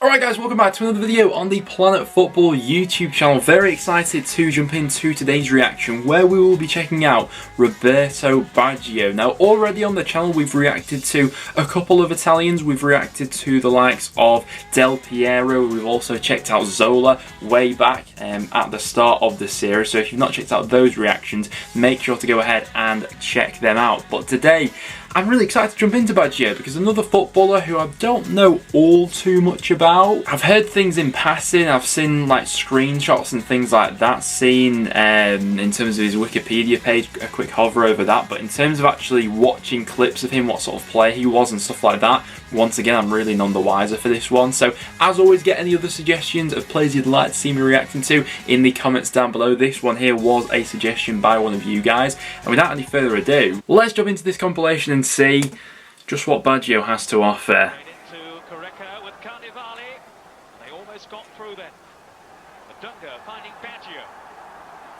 Alright guys, welcome back to another video on the Planet Football YouTube channel. Very excited to jump into today's reaction where we will be checking out Roberto Baggio. Now already on the channel we've reacted to a couple of Italians. We've reacted to the likes of Del Piero. We've also checked out Zola way back at the start of the series. So if you've not checked out those reactions, make sure to go ahead and check them out. But today, I'm really excited to jump into Baggio because another footballer who I don't know all too much about. I've heard things in passing, I've seen like screenshots and things like that, seen in terms of his Wikipedia page, a quick hover over that, but in terms of actually watching clips of him, what sort of player he was and stuff like that, once again I'm really none the wiser for this one. So as always, get any other suggestions of players you'd like to see me reacting to in the comments down below. This one here was a suggestion by one of you guys, and without any further ado, let's jump into this compilation and see just what Baggio has to offer.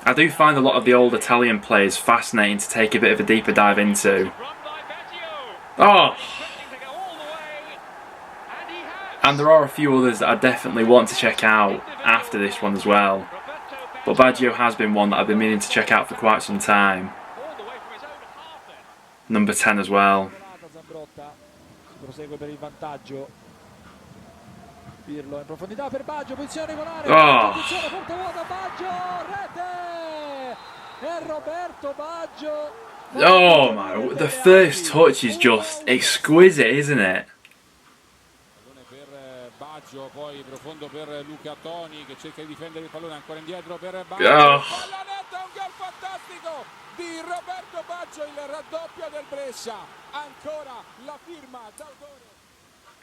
I do find a lot of the old Italian players fascinating to take a bit of a deeper dive into. Oh! And there are a few others that I definitely want to check out after this one as well. But Baggio has been one that I've been meaning to check out for quite some time. Number 10 as well. Oh my, the first touch is just exquisite, isn't it? Di Roberto Baggio, il raddoppio del Brescia, ancora la firma d'autore.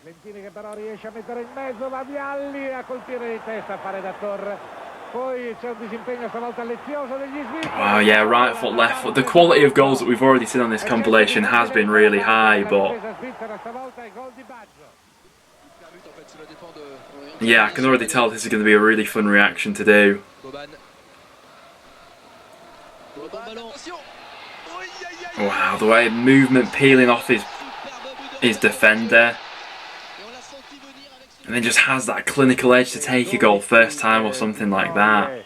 Lentini che però riesce a mettere in mezzo, va Vialli a colpire di testa, a fare da torre. Poi c'è un disimpegno stavolta lezioso degli svizzeri. Oh yeah, right foot, left foot. The quality of goals that we've already seen on this compilation has been really high, but yeah, I can already tell this is going to be a really fun reaction to do. Wow, the way movement peeling off his defender, and then just has that clinical edge to take a goal first time or something like that.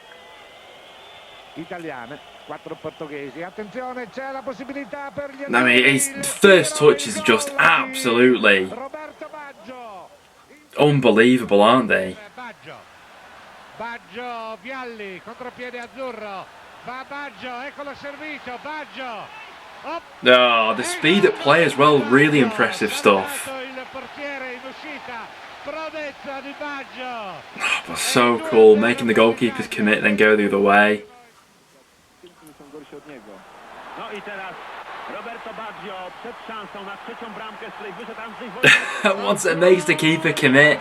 I mean, his first touch is just absolutely unbelievable, aren't they? Baggio, Vialli, contropiede azzurro, va Baggio, ecco lo servizio, Baggio. Oh, the speed at play as well, really impressive stuff. Oh, but so cool, making the goalkeepers commit then go the other way. Once it makes the keeper commit,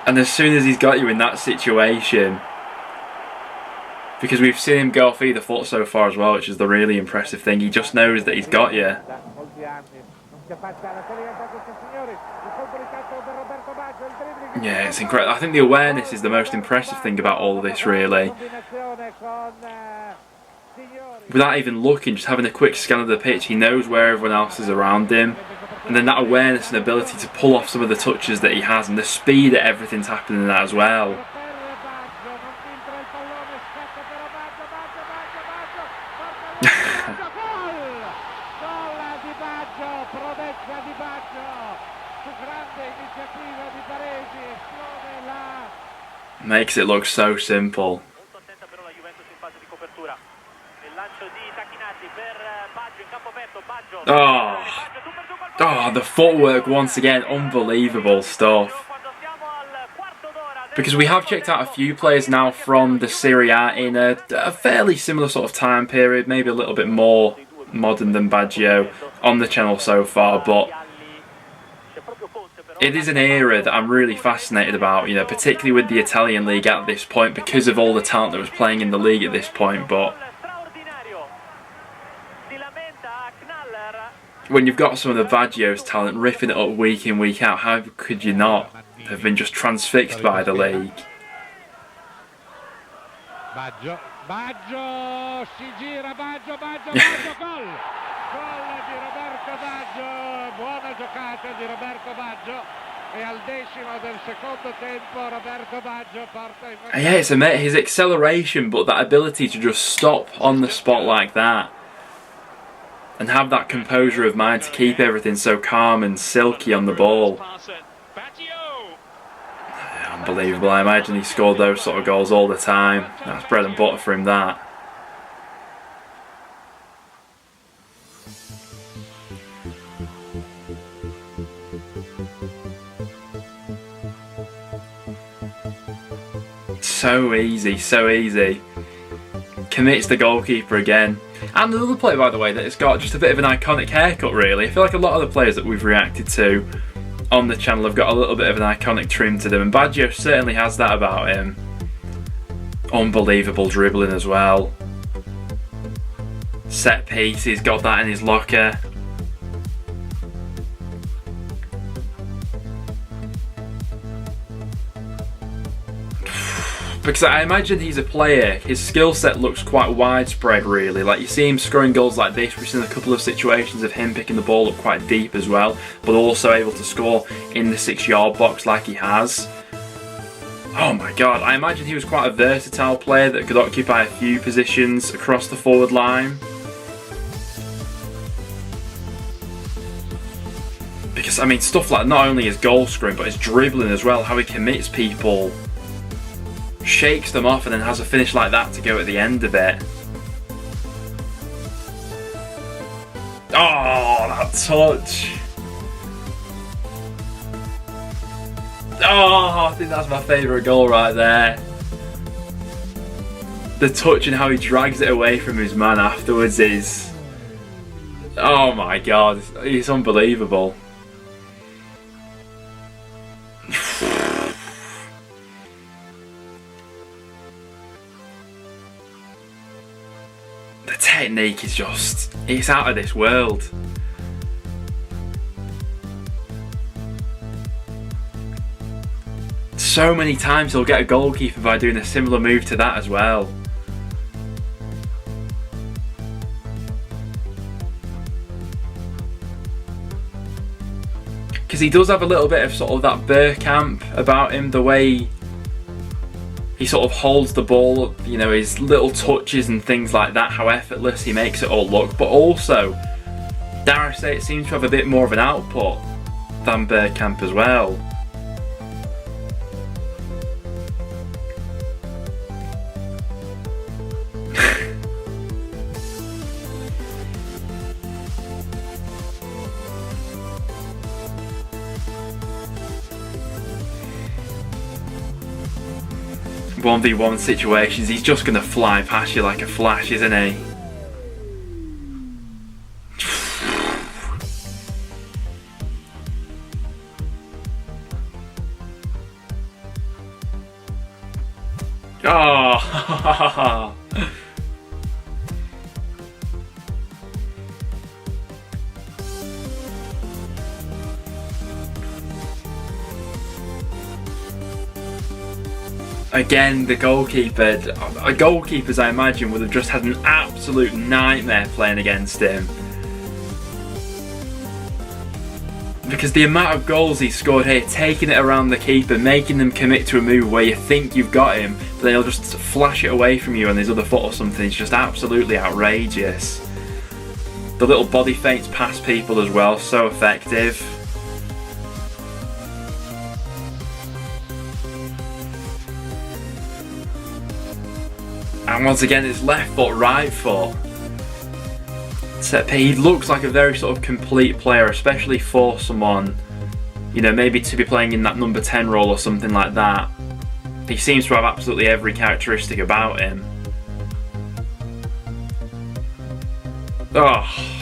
and as soon as he's got you in that situation, because we've seen him go off either foot so far as well, which is the really impressive thing. He just knows that he's got you. Yeah, it's incredible. I think the awareness is the most impressive thing about all of this, really. Without even looking, just having a quick scan of the pitch, he knows where everyone else is around him. And then that awareness and ability to pull off some of the touches that he has, and the speed that everything's happening in that as well. Makes it look so simple. Oh, the footwork once again, unbelievable stuff. Because we have checked out a few players now from the Serie A in a fairly similar sort of time period, maybe a little bit more modern than Baggio on the channel so far, but it is an era that I'm really fascinated about, you know, particularly with the Italian league at this point because of all the talent that was playing in the league at this point. But when you've got some of the Baggio's talent ripping it up week in, week out, how could you not have been just transfixed by the league? Baggio si gira, Baggio, gol! Gol di Roberto Baggio, buona giocata di Roberto Baggio. E al decimo del secondo tempo Roberto Baggio porta in And yeah, it's amazing, his acceleration, but that ability to just stop on the spot like that and have that composure of mind to keep everything so calm and silky on the ball. Unbelievable. I imagine he scored those sort of goals all the time. That's bread and butter for him, that. So easy, so easy. Commits the goalkeeper again. And another player, by the way, that has got just a bit of an iconic haircut, really. I feel like a lot of the players that we've reacted to on the channel have got a little bit of an iconic trim to them, and Baggio certainly has that about him. Unbelievable dribbling as well. Set piece, he's got that in his locker. Because I imagine he's a player, his skill set looks quite widespread really. Like, you see him scoring goals like this, we've seen a couple of situations of him picking the ball up quite deep as well, but also able to score in the 6-yard box like he has. Oh my god, I imagine he was quite a versatile player that could occupy a few positions across the forward line. Because, I mean, stuff like not only his goal scoring, but his dribbling as well, how he commits people, shakes them off, and then has a finish like that to go at the end of it. Oh, that touch. Oh, I think that's my favourite goal right there. The touch and how he drags it away from his man afterwards is... oh my god, it's unbelievable. The technique is just, it's out of this world. So many times he'll get a goalkeeper by doing a similar move to that as well. Because he does have a little bit of sort of that Bergkamp about him, the way he sort of holds the ball up, you know, his little touches and things like that, how effortless he makes it all look. But also, dare I say, it seems to have a bit more of an output than Bergkamp as well. One v one situations, he's just going to fly past you like a flash, isn't he? Oh! Again, the goalkeepers I imagine would have just had an absolute nightmare playing against him. Because the amount of goals he scored here, taking it around the keeper, making them commit to a move where you think you've got him, but then he'll just flash it away from you on his other foot or something, it's just absolutely outrageous. The little body feints past people as well, so effective. And once again, it's left foot, right foot. He looks like a very sort of complete player, especially for someone, you know, maybe to be playing in that number 10 role or something like that. He seems to have absolutely every characteristic about him. Oh.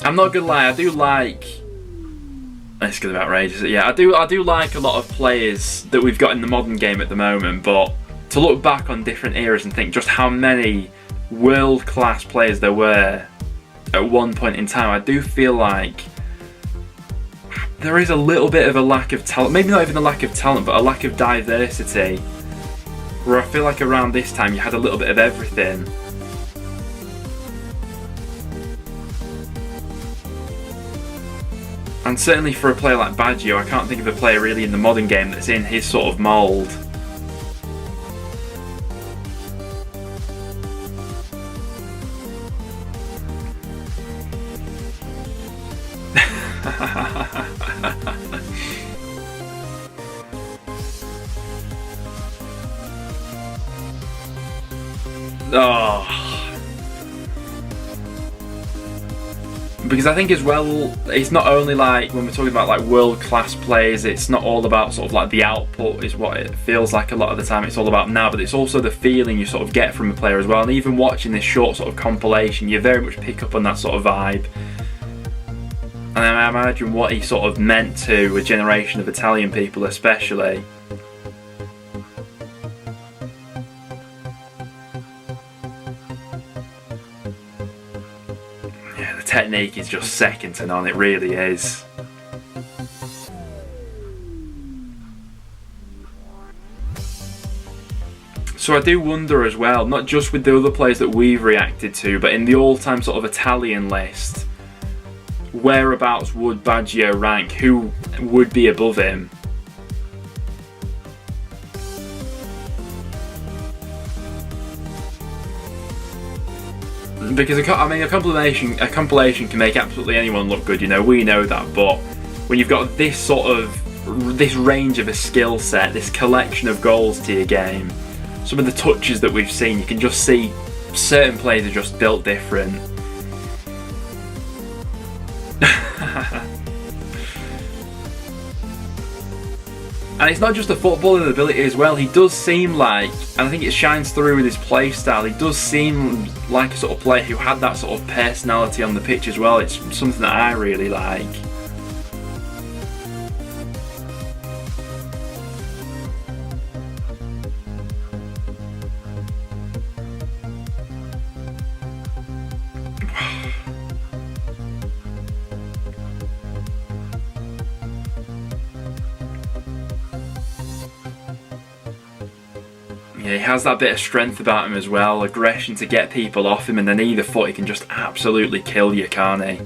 I'm not gonna lie, I do like... It's gonna be outrageous. Yeah, I do like a lot of players that we've got in the modern game at the moment, but to look back on different eras and think just how many world-class players there were at one point in time, I do feel like there is a little bit of a lack of talent, maybe not even a lack of talent, but a lack of diversity, where I feel like around this time you had a little bit of everything. And certainly for a player like Baggio, I can't think of a player really in the modern game that's in his sort of mould. Oh. Because I think as well, it's not only like when we're talking about like world-class players, it's not all about sort of like the output is what it feels like a lot of the time it's all about now, but it's also the feeling you sort of get from a player as well. And even watching this short sort of compilation, you very much pick up on that sort of vibe. And I imagine what he sort of meant to a generation of Italian people especially. Yeah, the technique is just second to none, it really is. So I do wonder as well, not just with the other players that we've reacted to, but in the all-time sort of Italian list, whereabouts would Baggio rank? Who would be above him? Because I mean, a compilation can make absolutely anyone look good. You know, we know that. But when you've got this sort of range of a skill set, this collection of goals to your game, some of the touches that we've seen, you can just see certain players are just built different. And it's not just a footballing ability as well, he does seem like, and I think it shines through with his play style, he does seem like a sort of player who had that sort of personality on the pitch as well. It's something that I really like. Yeah, he has that bit of strength about him as well, aggression to get people off him, and then either foot he can just absolutely kill you, can't he?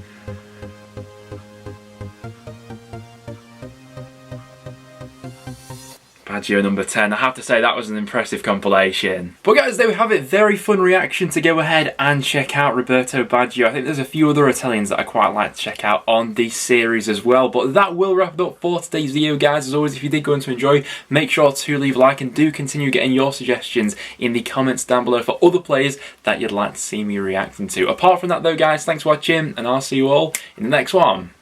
Baggio number 10. I have to say that was an impressive compilation. But guys, there we have it. Very fun reaction to go ahead and check out Roberto Baggio. I think there's a few other Italians that I quite like to check out on this series as well. But that will wrap it up for today's video, guys. As always, if you did go on to enjoy, make sure to leave a like and do continue getting your suggestions in the comments down below for other players that you'd like to see me reacting to. Apart from that though, guys, thanks for watching and I'll see you all in the next one.